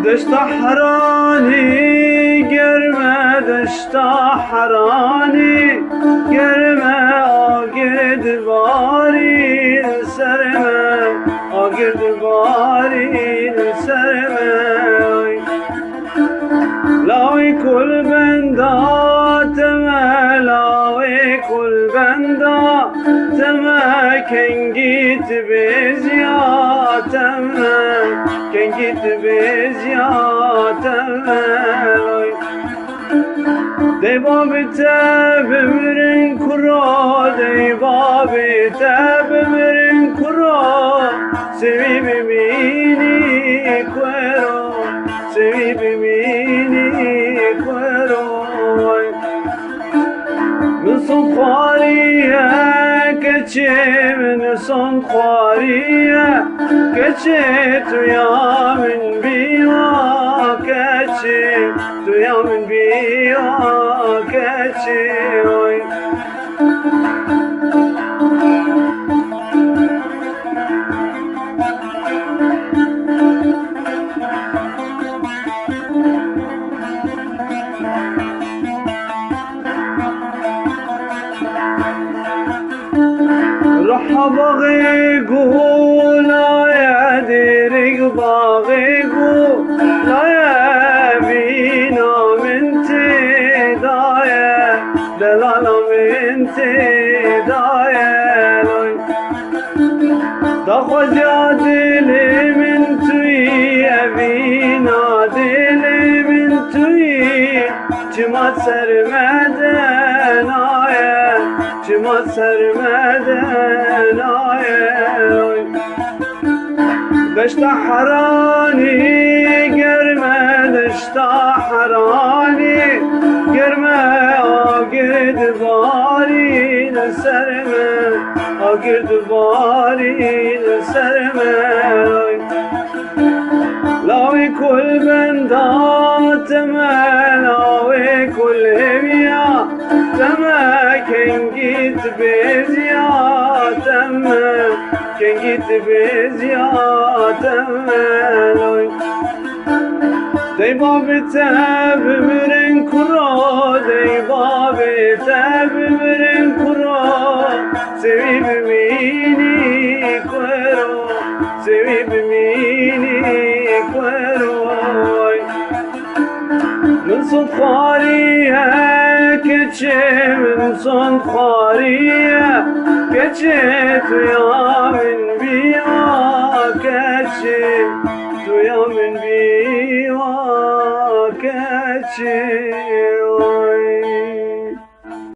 دشت حرانی گرمه دشت حرانی گرمه آگرد باری سرمه آگرد باری سرمه لاوی کل بندا تمه لاوی کل بندا تمه کنگیت بزیاتمه کنگیت بزیاتمه دی بابی تبمرین کرا دی بابی تبمرین کرا سوی ببینی کرا سوی ببینی کرا من صن خواریه کچه من صن خواریه کچه تو یا من بیا کچه تو یا من بیا کچه روح باغی گو لایه دیرگ باغی گو لایه بینا من تی دایه دلالا من تی دایه دا خوزیا دلی من توی بینا دلی من توی چما سرمدن آیه چما سرمدن آیه دشت حرانی گرمه دشت حرانی گرمه آگرد باری سرمه آگرد باری سرمه لاوی کل بندا تمه لاوی کل هویا تمه کنگیت بزیاتمه کنگیت بزیاتمه دی بابی تبمرین کرا دی بابی تبمرین کرا سوی ببینی کرا سوی ببینی کرا من صن خواریه کچه من صن خواریه کچه تو یا من بیا کچه تو یا من بیا کچه